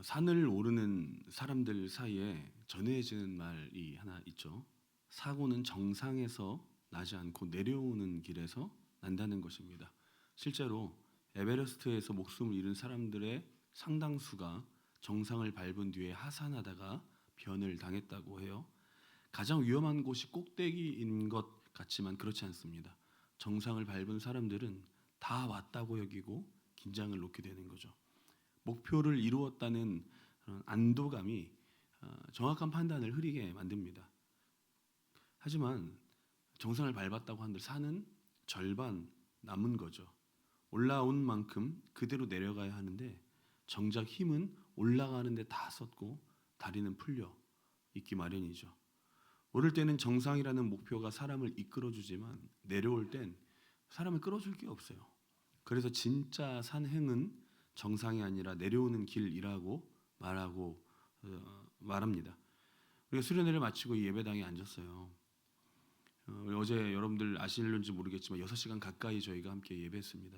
산을 오르는 사람들 사이에 전해지는 말이 하나 있죠. 사고는 정상에서 나지 않고 내려오는 길에서 난다는 것입니다. 실제로 에베레스트에서 목숨을 잃은 사람들의 상당수가 정상을 밟은 뒤에 하산하다가 변을 당했다고 해요. 가장 위험한 곳이 꼭대기인 것 같지만 그렇지 않습니다. 정상을 밟은 사람들은 다 왔다고 여기고 긴장을 놓게 되는 거죠. 목표를 이루었다는 그런 안도감이 정확한 판단을 흐리게 만듭니다. 하지만 정상을 밟았다고 한들 산은 절반 남은 거죠. 올라온 만큼 그대로 내려가야 하는데 정작 힘은 올라가는 데 다 썼고 다리는 풀려 있기 마련이죠. 오를 때는 정상이라는 목표가 사람을 이끌어주지만 내려올 땐 사람을 끌어줄 게 없어요. 그래서 진짜 산행은 정상이 아니라 내려오는 길이라고 말합니다. 우리가 수련회를 마치고 이 예배당에 앉았어요. 어제 여러분들 아실는지 모르겠지만 6시간 가까이 저희가 함께 예배했습니다.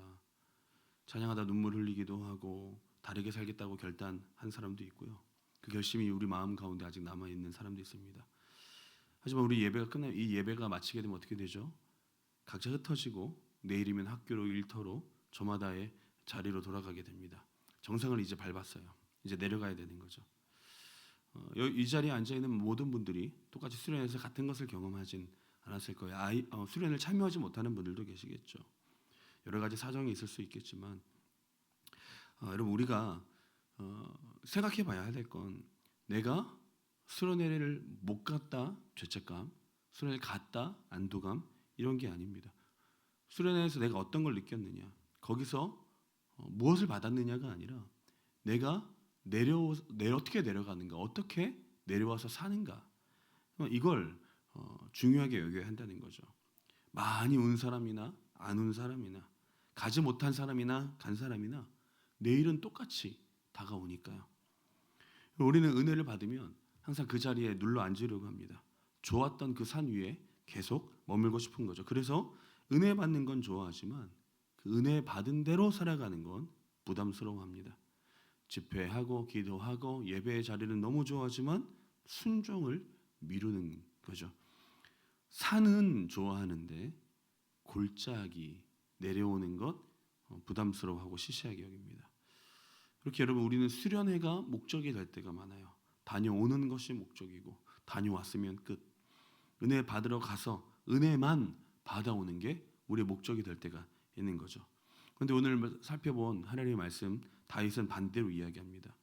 찬양하다 눈물 흘리기도 하고 다르게 살겠다고 결단한 사람도 있고요. 그 결심이 우리 마음 가운데 아직 남아 있는 사람도 있습니다. 하지만 우리 예배가 끝나면 이 예배가 마치게 되면 어떻게 되죠? 각자 흩어지고 내일이면 학교로 일터로 저마다의 자리로 돌아가게 됩니다. 정상을 이제 밟았어요. 이제 내려가야 되는 거죠. 이 자리에 앉아 있는 모든 분들이 똑같이 수련회에서 같은 것을 경험하진 않았을 거예요. 수련을 참여하지 못하는 분들도 계시겠죠. 여러 가지 사정이 있을 수 있겠지만 여러분 우리가 생각해봐야 될 건 내가 수련회를 못 갔다 죄책감, 수련회를 갔다 안도감 이런 게 아닙니다. 수련회에서 내가 어떤 걸 느꼈느냐, 거기서 무엇을 받았느냐가 아니라 내가 어떻게 내려가는가, 어떻게 내려와서 사는가 이걸 중요하게 여겨야 한다는 거죠. 많이 운 사람이나 안 운 사람이나 가지 못한 사람이나 간 사람이나 내일은 똑같이 다가오니까요. 우리는 은혜를 받으면 항상 그 자리에 눌러 앉으려고 합니다. 좋았던 그 산 위에 계속 머물고 싶은 거죠. 그래서 은혜 받는 건 좋아하지만 그 은혜 받은 대로 살아가는 건 부담스러워합니다. 집회하고 기도하고 예배의 자리는 너무 좋아하지만 순종을 미루는 거죠. 산은 좋아하는데 골짜기 내려오는 것 부담스러워하고 시시하게 여깁니다. 그렇게 여러분 우리는 수련회가 목적이 될 때가 많아요. 다녀오는 것이 목적이고 다녀왔으면 끝. 은혜 받으러 가서 은혜만 받아오는 게 우리의 목적이 될 때가 있는 거죠. 그런데 오늘 살펴본 하나님의 말씀 다윗은 반대로 이야기합니다.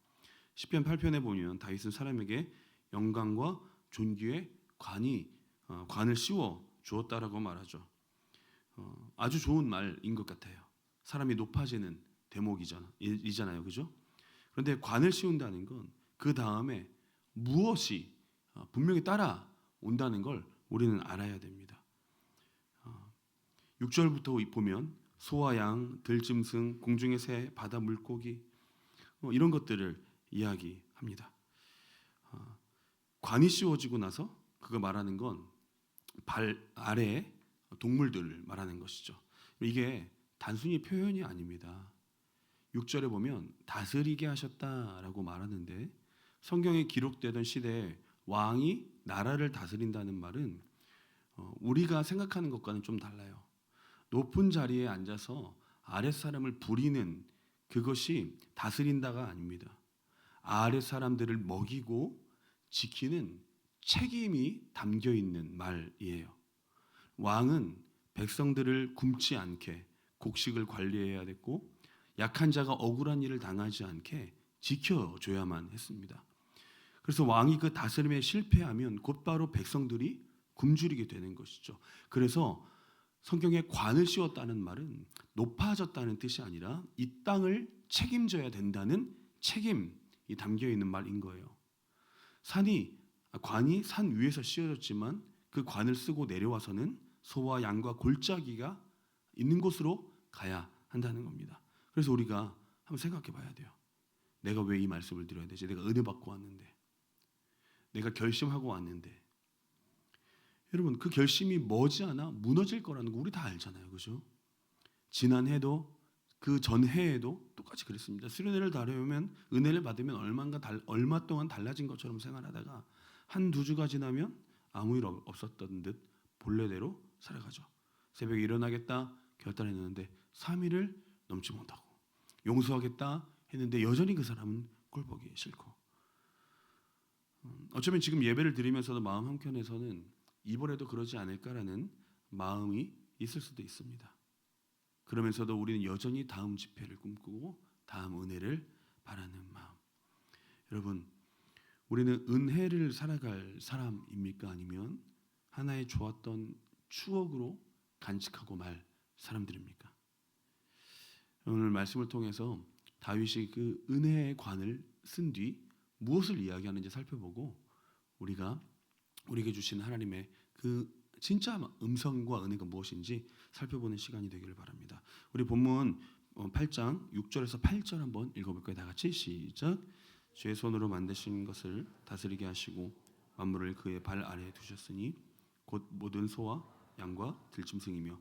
시편 8편에 보면 다윗은 사람에게 영광과 존귀의 관을 씌워 주었다라고 말하죠. 아주 좋은 말인 것 같아요. 사람이 높아지는 대목이잖아요, 그죠? 그런데 관을 씌운다는 건 그 다음에 무엇이 분명히 따라온다는 걸 우리는 알아야 됩니다. 6절부터 보면 소와 양, 들짐승, 공중의 새, 바다 물고기 이런 것들을 이야기합니다. 관이 씌워지고 나서 그거 말하는 건 발 아래에 동물들을 말하는 것이죠. 이게 단순히 표현이 아닙니다. 6절에 보면 다스리게 하셨다라고 말하는데 성경에 기록되던 시대에 왕이 나라를 다스린다는 말은 우리가 생각하는 것과는 좀 달라요. 높은 자리에 앉아서 아랫사람을 부리는 그것이 다스린다가 아닙니다. 아랫사람들을 먹이고 지키는 책임이 담겨 있는 말이에요. 왕은 백성들을 굶지 않게 곡식을 관리해야 됐고 약한 자가 억울한 일을 당하지 않게 지켜줘야만 했습니다. 그래서 왕이 그 다스림에 실패하면 곧바로 백성들이 굶주리게 되는 것이죠. 그래서 성경에 관을 씌웠다는 말은 높아졌다는 뜻이 아니라 이 땅을 책임져야 된다는 책임이 담겨 있는 말인 거예요. 관이 산 위에서 씌워졌지만 그 관을 쓰고 내려와서는 소와 양과 골짜기가 있는 곳으로 가야 한다는 겁니다. 그래서 우리가 한번 생각해 봐야 돼요. 내가 왜 이 말씀을 드려야 되지? 내가 은혜 받고 왔는데, 내가 결심하고 왔는데, 여러분 그 결심이 머지않아 무너질 거라는 거 우리 다 알잖아요, 그죠? 지난해도 그 전해에도 똑같이 그랬습니다. 수련회를 다녀오면 은혜를 받으면 얼마 동안 달라진 것처럼 생활하다가 한 두 주가 지나면 아무 일 없었던 듯 본래대로 살아가죠. 새벽에 일어나겠다 결단했는데 3일을 넘지 못하고 용서하겠다 했는데 여전히 그 사람은 꼴보기 싫고, 어쩌면 지금 예배를 드리면서도 마음 한켠에서는 이번에도 그러지 않을까라는 마음이 있을 수도 있습니다. 그러면서도 우리는 여전히 다음 집회를 꿈꾸고 다음 은혜를 바라는 마음. 여러분, 우리는 은혜를 살아갈 사람입니까? 아니면 하나의 좋았던 추억으로 간직하고 말 사람들입니까? 오늘 말씀을 통해서 다윗이 그 은혜의 관을 쓴 뒤 무엇을 이야기하는지 살펴보고 우리가 우리에게 주신 하나님의 그 진짜 음성과 은혜가 무엇인지 살펴보는 시간이 되기를 바랍니다. 우리 본문 8장 6절에서 8절 한번 읽어볼까요? 다 같이 시작. 주의 손으로 만드신 것을 다스리게 하시고 만물을 그의 발 아래에 두셨으니 곧 모든 소와 양과 들짐승이며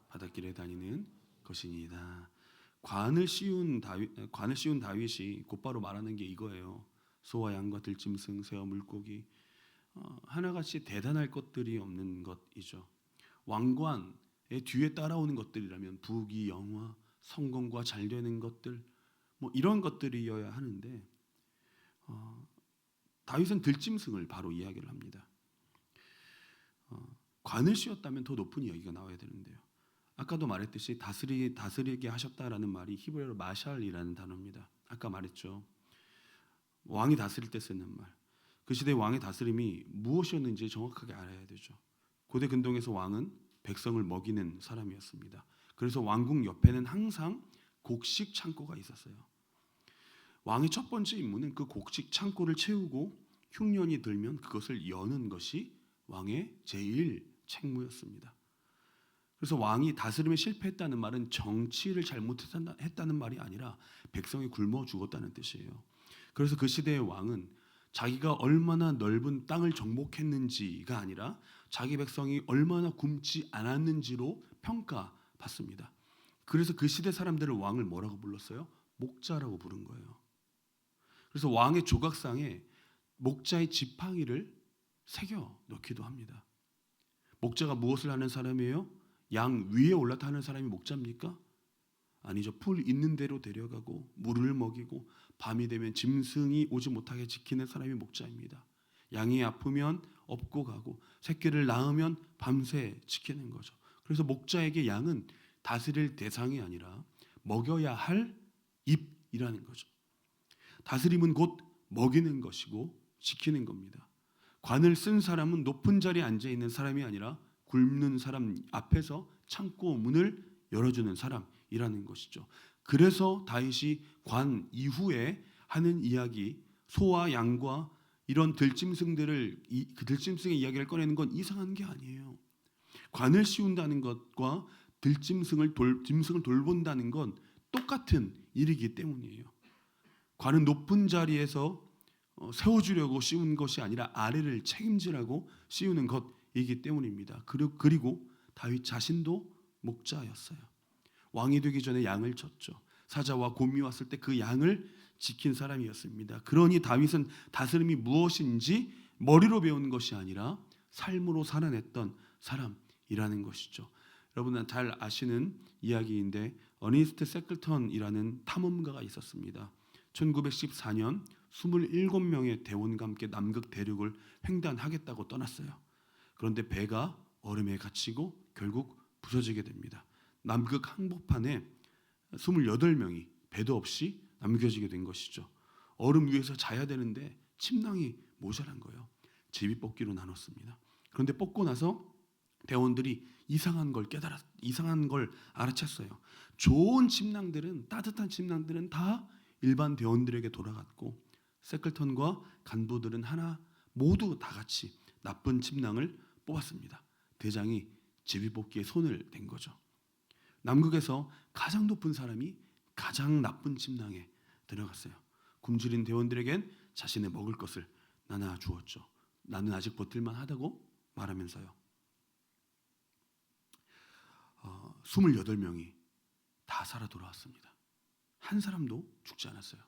바닷길에 다니는 것이니이다. 관을 씌운 다윗이 곧바로 말하는 게 이거예요. 소와 양과 들짐승, 새와 물고기, 하나같이 대단할 것들이 없는 것이죠. 왕관의 뒤에 따라오는 것들이라면 부귀, 영화, 성공과 잘 되는 것들, 뭐 이런 것들이어야 하는데 다윗은 들짐승을 바로 이야기를 합니다. 관을 씌웠다면 더 높은 이야기가 나와야 되는데요. 아까도 말했듯이 다스리게 하셨다라는 말이 히브리어로 마샬이라는 단어입니다. 아까 말했죠. 왕이 다스릴 때 쓰는 말. 그 시대 왕의 다스림이 무엇이었는지 정확하게 알아야 되죠. 고대 근동에서 왕은 백성을 먹이는 사람이었습니다. 그래서 왕궁 옆에는 항상 곡식 창고가 있었어요. 왕의 첫 번째 임무는 그 곡식 창고를 채우고 흉년이 들면 그것을 여는 것이 왕의 제일 책무였습니다. 그래서 왕이 다스림에 실패했다는 말은 정치를 잘못했다는 말이 아니라 백성이 굶어 죽었다는 뜻이에요. 그래서 그 시대의 왕은 자기가 얼마나 넓은 땅을 정복했는지가 아니라 자기 백성이 얼마나 굶지 않았는지로 평가받습니다. 그래서 그 시대 사람들을 왕을 뭐라고 불렀어요? 목자라고 부른 거예요. 그래서 왕의 조각상에 목자의 지팡이를 새겨 넣기도 합니다. 목자가 무엇을 하는 사람이에요? 양 위에 올라타는 사람이 목자입니까? 아니죠. 풀 있는 대로 데려가고 물을 먹이고 밤이 되면 짐승이 오지 못하게 지키는 사람이 목자입니다. 양이 아프면 업고 가고 새끼를 낳으면 밤새 지키는 거죠. 그래서 목자에게 양은 다스릴 대상이 아니라 먹여야 할 입이라는 거죠. 다스림은 곧 먹이는 것이고 지키는 겁니다. 관을 쓴 사람은 높은 자리에 앉아 있는 사람이 아니라 굶는 사람 앞에서 창고 문을 열어주는 사람이라는 것이죠. 그래서 다윗이 관 이후에 하는 이야기, 소와 양과 이런 들짐승들을 그 들짐승의 이야기를 꺼내는 건 이상한 게 아니에요. 관을 씌운다는 것과 짐승을 돌본다는 건 똑같은 일이기 때문이에요. 관은 높은 자리에서 세워주려고 씌운 것이 아니라 아래를 책임지라고 씌우는 것이기 때문입니다. 그리고 다윗 자신도 목자였어요. 왕이 되기 전에 양을 쳤죠. 사자와 곰이 왔을 때 그 양을 지킨 사람이었습니다. 그러니 다윗은 다스림이 무엇인지 머리로 배운 것이 아니라 삶으로 살아냈던 사람이라는 것이죠. 여러분은 잘 아시는 이야기인데 어니스트 세클턴이라는 탐험가가 있었습니다. 1914년 27명의 대원과 함께 남극 대륙을 횡단하겠다고 떠났어요. 그런데 배가 얼음에 갇히고 결국 부서지게 됩니다. 남극 항복판에 28명이 배도 없이 남겨지게 된 것이죠. 얼음 위에서 자야 되는데 침낭이 모자란 거예요. 제비뽑기로 나눴습니다. 그런데 뽑고 나서 대원들이 이상한 걸 알아챘어요. 좋은 침낭들은, 따뜻한 침낭들은 다 일반 대원들에게 돌아갔고 세클턴과 간부들은 모두 다 같이 나쁜 침낭을 뽑았습니다. 대장이 제비뽑기에 손을 댄 거죠. 남극에서 가장 높은 사람이 가장 나쁜 침낭에 들어갔어요. 굶주린 대원들에겐 자신의 먹을 것을 나눠 주었죠. 나는 아직 버틸만 하다고 말하면서요. 28명이 다 살아 돌아왔습니다. 한 사람도 죽지 않았어요.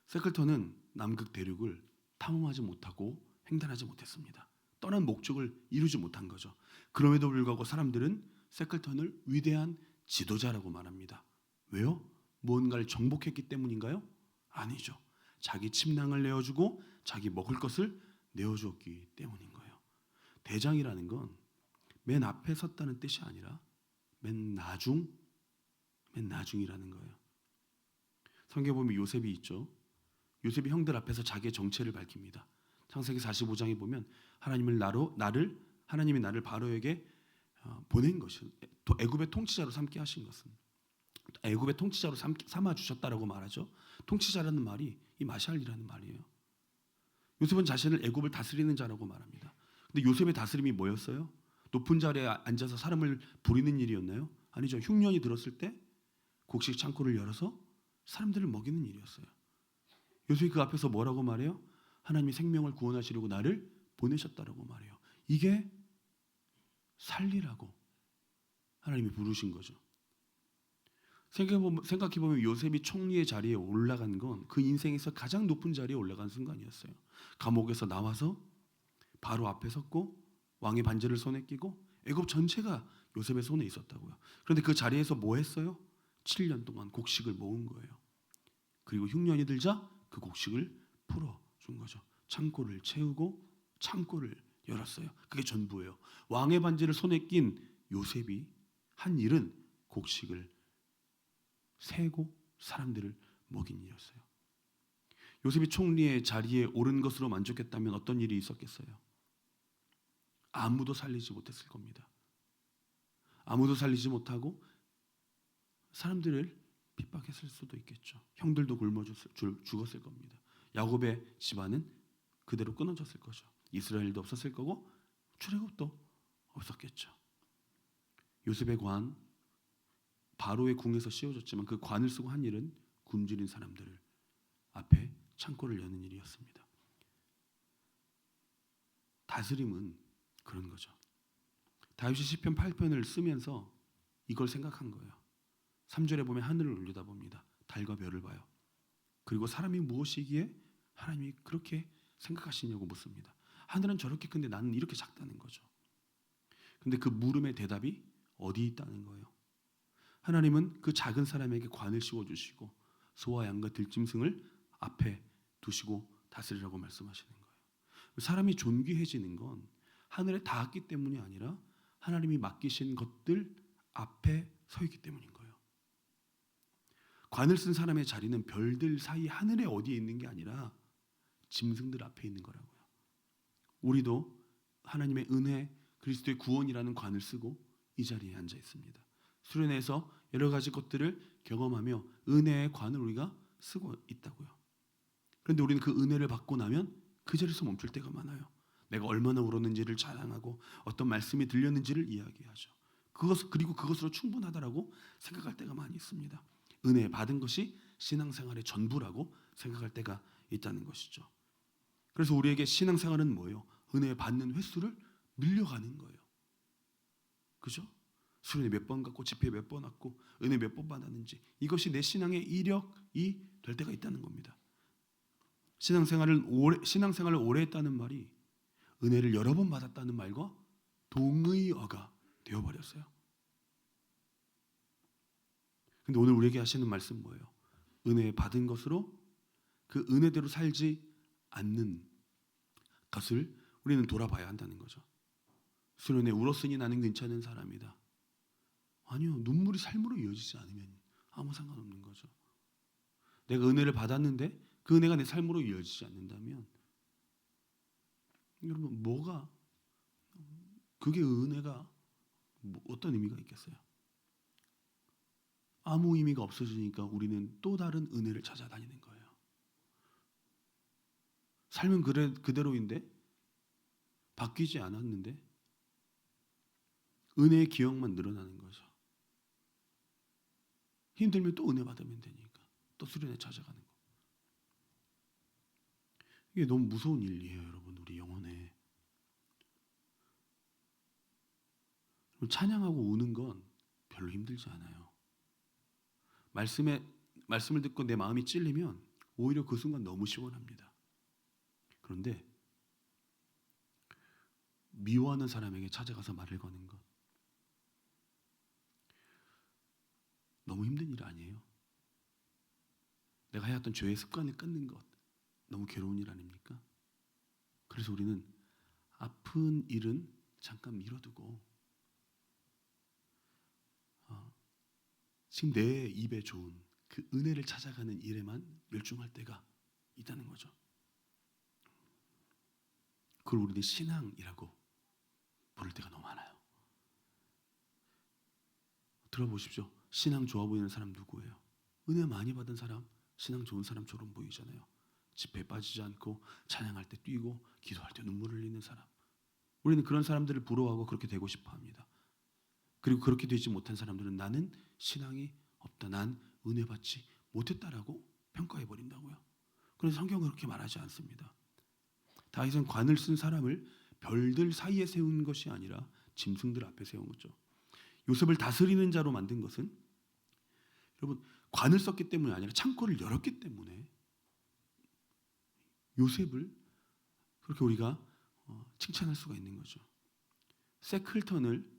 세클턴은 남극 대륙을 탐험하지 못하고 횡단하지 못했습니다. 떠난 목적을 이루지 못한 거죠. 그럼에도 불구하고 사람들은 세클턴을 위대한 지도자라고 말합니다. 왜요? 무언가를 정복했기 때문인가요? 아니죠. 자기 침낭을 내어주고 자기 먹을 것을 내어주었기 때문인 거예요. 대장이라는 건 맨 앞에 섰다는 뜻이 아니라 맨 나중이라는 거예요. 성경에 보면 요셉이 있죠. 요셉이 형들 앞에서 자기의 정체를 밝힙니다. 창세기 45장에 보면 하나님이 나를 바로에게 보낸 것이 애굽의 통치자로 삼게 하신 것은 애굽의 통치자로 삼아 주셨다라고 말하죠. 통치자라는 말이 이 마샬이라는 말이에요. 요셉은 자신을 애굽을 다스리는 자라고 말합니다. 근데 요셉의 다스림이 뭐였어요? 높은 자리에 앉아서 사람을 부리는 일이었나요? 아니죠. 흉년이 들었을 때 곡식 창고를 열어서 사람들을 먹이는 일이었어요. 요셉이 그 앞에서 뭐라고 말해요? 하나님이 생명을 구원하시려고 나를 보내셨다라고 말해요. 이게 살리라고 하나님이 부르신 거죠. 생각해보면 요셉이 총리의 자리에 올라간 건 그 인생에서 가장 높은 자리에 올라간 순간이었어요. 감옥에서 나와서 바로 앞에 섰고 왕의 반지를 손에 끼고 애굽 전체가 요셉의 손에 있었다고요. 그런데 그 자리에서 뭐 했어요? 7년 동안 곡식을 모은 거예요. 그리고 흉년이 들자 그 곡식을 풀어준 거죠. 창고를 채우고 창고를 열었어요. 그게 전부예요. 왕의 반지를 손에 낀 요셉이 한 일은 곡식을 세고 사람들을 먹인 일이었어요. 요셉이 총리의 자리에 오른 것으로 만족했다면 어떤 일이 있었겠어요? 아무도 살리지 못했을 겁니다. 아무도 살리지 못하고 사람들을 핍박했을 수도 있겠죠. 형들도 굶어 죽었을 겁니다. 야곱의 집안은 그대로 끊어졌을 거죠. 이스라엘도 없었을 거고 출애굽도 없었겠죠. 요셉의 관, 바로의 궁에서 씌워졌지만 그 관을 쓰고 한 일은 굶주린 사람들을 앞에 창고를 여는 일이었습니다. 다스림은 그런 거죠. 다윗이 시편 8편을 쓰면서 이걸 생각한 거예요. 3절에 보면 하늘을 올려다봅니다. 달과 별을 봐요. 그리고 사람이 무엇이기에 하나님이 그렇게 생각하시냐고 묻습니다. 하늘은 저렇게 큰데 나는 이렇게 작다는 거죠. 근데 그 물음의 대답이 어디 있다는 거예요. 하나님은 그 작은 사람에게 관을 씌워주시고 소와 양과 들짐승을 앞에 두시고 다스리라고 말씀하시는 거예요. 사람이 존귀해지는 건 하늘에 닿았기 때문이 아니라 하나님이 맡기신 것들 앞에 서 있기 때문인 거예요. 관을 쓴 사람의 자리는 별들 사이 하늘에 어디에 있는 게 아니라 짐승들 앞에 있는 거라고요. 우리도 하나님의 은혜, 그리스도의 구원이라는 관을 쓰고 이 자리에 앉아 있습니다. 수련회에서 여러 가지 것들을 경험하며 은혜의 관을 우리가 쓰고 있다고요. 그런데 우리는 그 은혜를 받고 나면 그 자리에서 멈출 때가 많아요. 내가 얼마나 울었는지를 자랑하고 어떤 말씀이 들렸는지를 이야기하죠. 그리고 그것으로 충분하다라고 생각할 때가 많이 있습니다. 은혜 받은 것이 신앙생활의 전부라고 생각할 때가 있다는 것이죠. 그래서 우리에게 신앙생활은 뭐예요? 은혜 받는 횟수를 늘려가는 거예요. 그죠? 수련회 몇 번 갖고 집회 몇 번 왔고 은혜 몇 번 받았는지 이것이 내 신앙의 이력이 될 때가 있다는 겁니다. 신앙생활을 오래 했다는 말이 은혜를 여러 번 받았다는 말과 동의어가 되어버렸어요. 근데 오늘 우리에게 하시는 말씀 뭐예요? 은혜 받은 것으로 그 은혜대로 살지 않는 것을 우리는 돌아봐야 한다는 거죠. 수련회 울었으니 나는 괜찮은 사람이다. 아니요. 눈물이 삶으로 이어지지 않으면 아무 상관없는 거죠. 내가 은혜를 받았는데 그 은혜가 내 삶으로 이어지지 않는다면 여러분 그게 은혜가 어떤 의미가 있겠어요? 아무 의미가 없어지니까 우리는 또 다른 은혜를 찾아다니는 거예요. 삶은 그대로인데 바뀌지 않았는데 은혜의 기억만 늘어나는 거죠. 힘들면 또 은혜 받으면 되니까 또 수련회 찾아가는 거. 이게 너무 무서운 일이에요, 여러분. 우리 영혼에. 찬양하고 우는 건 별로 힘들지 않아요. 말씀을 듣고 내 마음이 찔리면 오히려 그 순간 너무 시원합니다. 그런데 미워하는 사람에게 찾아가서 말을 거는 것, 너무 힘든 일 아니에요? 내가 해왔던 죄의 습관을 끊는 것, 너무 괴로운 일 아닙니까? 그래서 우리는 아픈 일은 잠깐 미뤄두고 지금 내 입에 좋은 그 은혜를 찾아가는 일에만 열중할 때가 있다는 거죠. 그걸 우리는 신앙이라고 부를 때가 너무 많아요. 들어보십시오. 신앙 좋아 보이는 사람 누구예요? 은혜 많이 받은 사람, 신앙 좋은 사람처럼 보이잖아요. 집회에 빠지지 않고 찬양할 때 뛰고 기도할 때 눈물을 흘리는 사람. 우리는 그런 사람들을 부러워하고 그렇게 되고 싶어 합니다. 그리고 그렇게 되지 못한 사람들은 나는 신앙이 없다, 난 은혜 받지 못했다라고 평가해 버린다고요. 그래서 성경은 그렇게 말하지 않습니다. 다윗은 관을 쓴 사람을 별들 사이에 세운 것이 아니라 짐승들 앞에 세운 거죠. 요셉을 다스리는 자로 만든 것은 여러분 관을 썼기 때문이 아니라 창고를 열었기 때문에 요셉을 그렇게 우리가 칭찬할 수가 있는 거죠. 세클턴을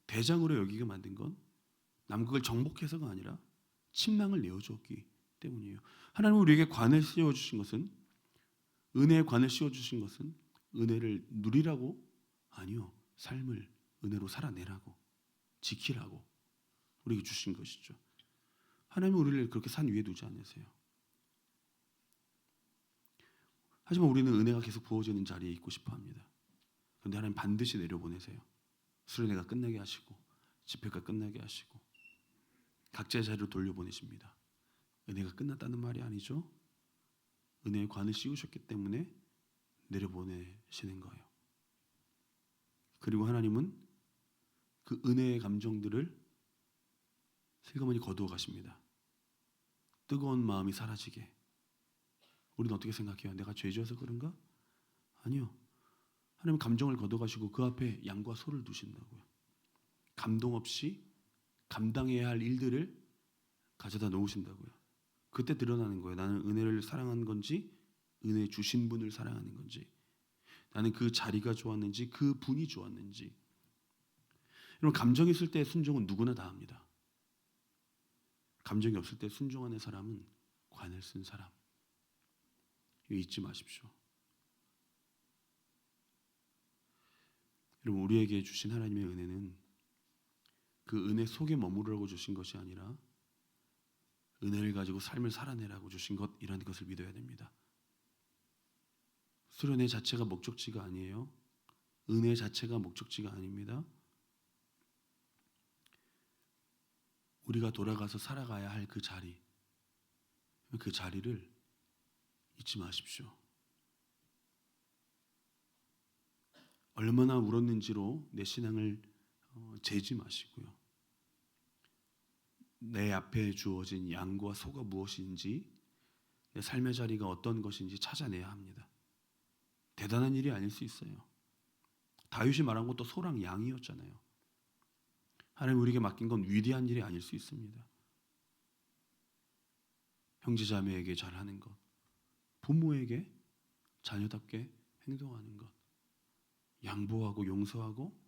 대장으로 여기게 만든 건 남극을 정복해서가 아니라 침낭을 내어주었기 때문이에요. 하나님은 우리에게 관을 씌워주신 것은, 은혜의 관을 씌워주신 것은 은혜를 누리라고? 아니요. 삶을 은혜로 살아내라고, 지키라고 우리에게 주신 것이죠. 하나님은 우리를 그렇게 산 위에 두지 않으세요. 하지만 우리는 은혜가 계속 부어지는 자리에 있고 싶어 합니다. 그런데 하나님 반드시 내려보내세요. 수련회가 끝나게 하시고 집회가 끝나게 하시고 각자의 자리로 돌려보내십니다. 은혜가 끝났다는 말이 아니죠. 은혜의 관을 씌우셨기 때문에 내려보내시는 거예요. 그리고 하나님은 그 은혜의 감정들을 슬그머니 거두어 가십니다. 뜨거운 마음이 사라지게. 우리는 어떻게 생각해요? 내가 죄 지어서 그런가? 아니요. 하나님은 감정을 걷어가시고 그 앞에 양과 소를 두신다고요. 감동 없이 감당해야 할 일들을 가져다 놓으신다고요. 그때 드러나는 거예요. 나는 은혜를 사랑한 건지, 은혜 주신 분을 사랑하는 건지, 나는 그 자리가 좋았는지, 그 분이 좋았는지. 여러분, 감정이 있을 때 순종은 누구나 다 합니다. 감정이 없을 때 순종하는 사람은 관을 쓴 사람. 이거 잊지 마십시오. 여러분, 우리에게 주신 하나님의 은혜는 그 은혜 속에 머무르라고 주신 것이 아니라 은혜를 가지고 삶을 살아내라고 주신 것이라는 것을 믿어야 됩니다. 수련회 자체가 목적지가 아니에요. 은혜 자체가 목적지가 아닙니다. 우리가 돌아가서 살아가야 할 그 자리, 그 자리를 잊지 마십시오. 얼마나 울었는지로 내 신앙을 재지 마시고요. 내 앞에 주어진 양과 소가 무엇인지, 내 삶의 자리가 어떤 것인지 찾아내야 합니다. 대단한 일이 아닐 수 있어요. 다윗이 말한 것도 소랑 양이었잖아요. 하나님 우리에게 맡긴 건 위대한 일이 아닐 수 있습니다. 형제자매에게 잘하는 것, 부모에게 자녀답게 행동하는 것, 양보하고 용서하고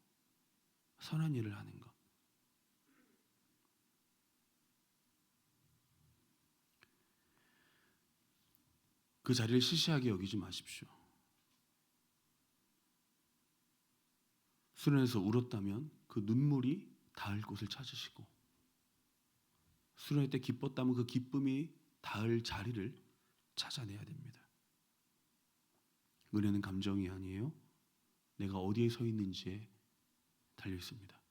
선한 일을 하는 것. 그 자리를 시시하게 여기지 마십시오. 수련회에서 울었다면 그 눈물이 닿을 곳을 찾으시고, 수련회 때 기뻤다면 그 기쁨이 닿을 자리를 찾아내야 됩니다. 은혜는 감정이 아니에요. 내가 어디에 서 있는지에 달려 있습니다.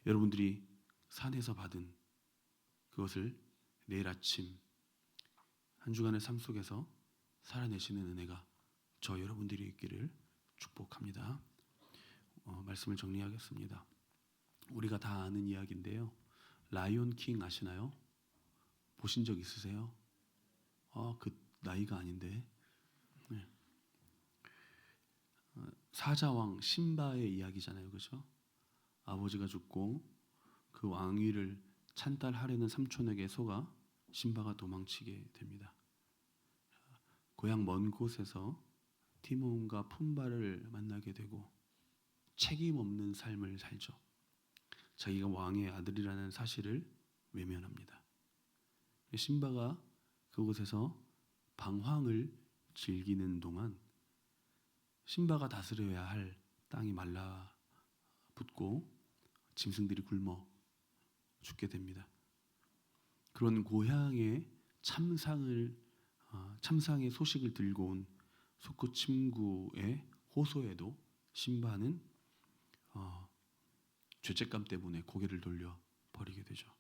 여러분들이 산에서 받은 그것을 내일 아침 한 주간의 삶 속에서 살아내시는 은혜가 저 여러분들이 있기를 축복합니다. 말씀을 정리하겠습니다. 우리가 다 아는 이야기인데요. 라이온 킹 아시나요? 보신 적 있으세요? 그 나이가 아닌데. 네. 사자왕 심바의 이야기잖아요, 그렇죠? 아버지가 죽고 그 왕위를 찬탈하려는 삼촌에게 속아 심바가 도망치게 됩니다. 고향 먼 곳에서 티몬과 푼바를 만나게 되고 책임 없는 삶을 살죠. 자기가 왕의 아들이라는 사실을 외면합니다. 심바가 그곳에서 방황을 즐기는 동안 심바가 다스려야 할 땅이 말라붙고 짐승들이 굶어 죽게 됩니다. 그런 고향의 참상의 소식을 들고 온 소쿠침구의 호소에도 심바는 죄책감 때문에 고개를 돌려 버리게 되죠.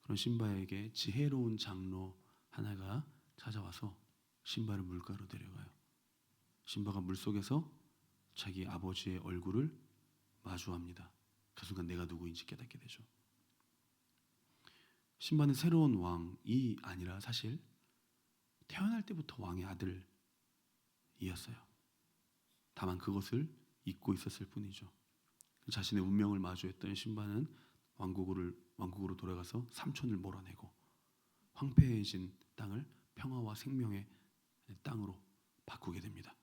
그런 심바에게 지혜로운 장로 하나가 찾아와서 심바를 물가로 데려가요. 심바가 물속에서 자기 아버지의 얼굴을 마주합니다. 그 순간 내가 누구인지 깨닫게 되죠. 심바는 새로운 왕이 아니라 사실 태어날 때부터 왕의 아들이었어요. 다만 그것을 잊고 있었을 뿐이죠. 자신의 운명을 마주했던 심바는 왕국으로 돌아가서 삼촌을 몰아내고 황폐해진 땅을 평화와 생명의 땅으로 바꾸게 됩니다.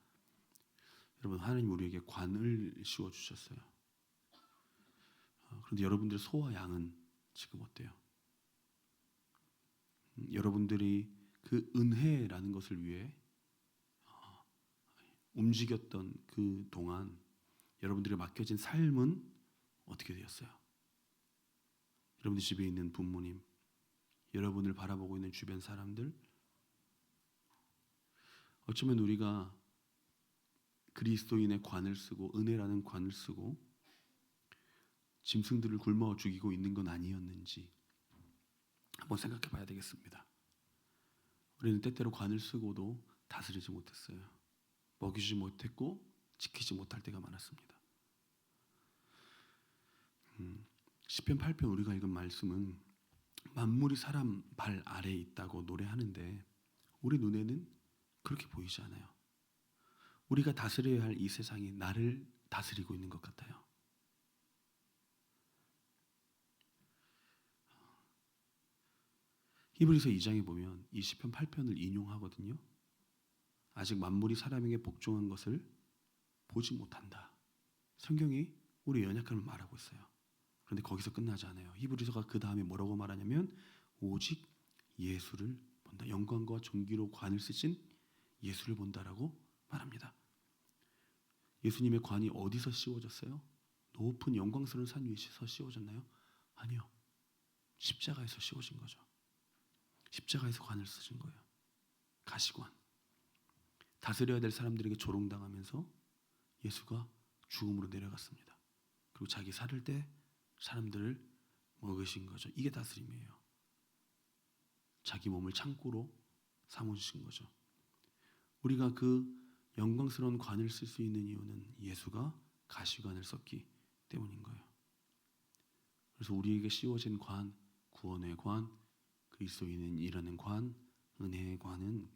여러분, 하나님 우리에게 관을 씌워 주셨어요. 그런데 여러분들의 소와 양은 지금 어때요? 여러분들이 그 은혜라는 것을 위해 움직였던 그 동안 여러분들이 맡겨진 삶은 어떻게 되었어요? 여러분들 집에 있는 부모님, 여러분을 바라보고 있는 주변 사람들, 어쩌면 우리가 그리스도인의 관을 쓰고 은혜라는 관을 쓰고 짐승들을 굶어 죽이고 있는 건 아니었는지 한번 생각해 봐야 되겠습니다. 우리는 때때로 관을 쓰고도 다스리지 못했어요. 먹이지 못했고 지키지 못할 때가 많았습니다. 시편 8편 우리가 읽은 말씀은 만물이 사람 발 아래에 있다고 노래하는데 우리 눈에는 그렇게 보이지 않아요. 우리가 다스려야 할 이 세상이 나를 다스리고 있는 것 같아요. 히브리서 2장에 보면 이 시편 8편을 인용하거든요. 아직 만물이 사람에게 복종한 것을 보지 못한다. 성경이 우리 연약함을 말하고 있어요. 그런데 거기서 끝나지 않아요. 히브리서가 그 다음에 뭐라고 말하냐면 오직 예수를 본다. 영광과 존귀로 관을 쓰신 예수를 본다라고 말합니다. 예수님의 관이 어디서 씌워졌어요? 높은 영광스러운 산 위에서 씌워졌나요? 아니요. 십자가에서 씌워진 거죠. 십자가에서 관을 쓰신 거예요. 가시관. 다스려야 될 사람들에게 조롱당하면서 예수가 죽음으로 내려갔습니다. 그리고 자기 살을 때 사람들을 먹으신 거죠. 이게 다스림이에요. 자기 몸을 창고로 삼으신 거죠. 우리가 그 영광스러운 관을 쓸 수 있는 이유는 예수가 가시관을 썼기 때문인 거예요. 그래서 우리에게 씌워진 관, 구원의 관, 그리스도인이라는 관, 은혜의 관은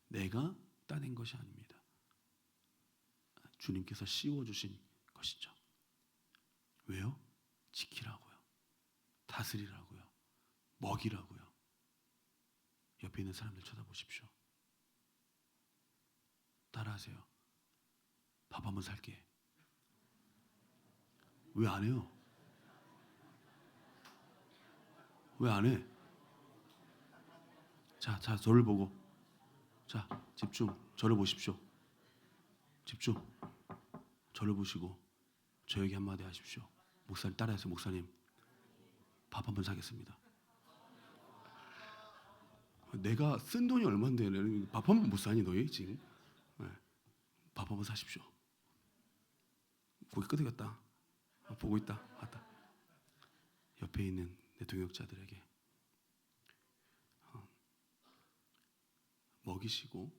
내가 따낸 것이 아닙니다. 주님께서 씌워주신 것이죠. 왜요? 지키라고요. 다스리라고요. 먹이라고요. 옆에 있는 사람들 쳐다보십시오. 따라하세요. 밥 한번 살게. 왜 안 해요? 왜 안 해? 자, 저를 보고. 자, 집중. 저를 보십시오. 집중. 저를 보시고 저에게 한마디 하십시오. 목사님 따라해서 목사님 밥 한번 사겠습니다. 내가 쓴 돈이 얼마인데 밥 한 번 못 사니 너희 지금? 네. 밥 한번 사십시오. 고기 끄덕였다. 보고 있다. 왔다. 옆에 있는 내 동역자들에게 먹이시고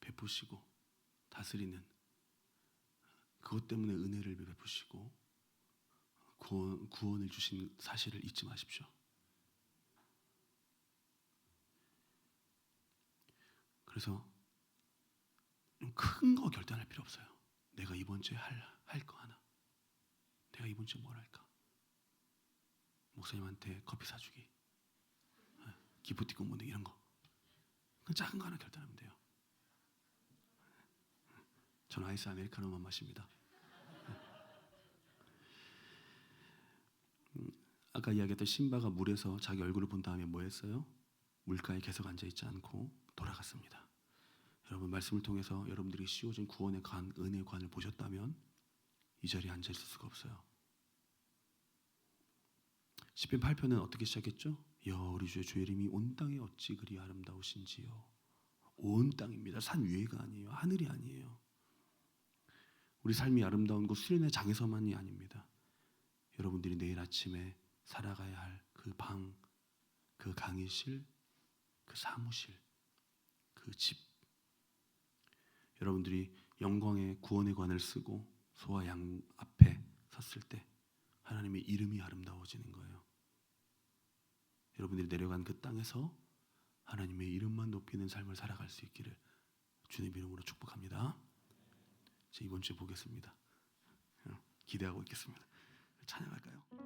베푸시고 다스리는 그것 때문에 은혜를 베푸시고 구원을 주신 사실을 잊지 마십시오. 그래서 큰 거 결단할 필요 없어요. 내가 이번 주에 할 거 하나. 내가 이번 주에 뭘 할까? 목사님한테 커피 사주기, 기프티콘 모으기 이런 거. 그 작은 거 하나 결단하면 돼요. 저는 아이스 아메리카노만 마십니다. 아까 이야기했던 신바가 물에서 자기 얼굴을 본 다음에 뭐 했어요? 물가에 계속 앉아있지 않고 돌아갔습니다. 여러분 말씀을 통해서 여러분들이 씌워진 구원의 관, 은혜의 관을 보셨다면 이 자리에 앉아있을 수가 없어요. 시편 8편은 어떻게 시작했죠? 여호와 우리 주의 이름이 온 땅에 어찌 그리 아름다우신지요. 온 땅입니다. 산 위에가 아니에요. 하늘이 아니에요. 우리 삶이 아름다운 곳 수련의 장에서만이 아닙니다. 여러분들이 내일 아침에 살아가야 할 그 방, 그 강의실, 그 사무실, 그 집, 여러분들이 영광의 구원의 관을 쓰고 소와 양 앞에 섰을 때 하나님의 이름이 아름다워지는 거예요. 여러분들이 내려간 그 땅에서 하나님의 이름만 높이는 삶을 살아갈 수 있기를 주님 이름으로 축복합니다. 이번 주에 보겠습니다. 기대하고 있겠습니다. 찬양할까요?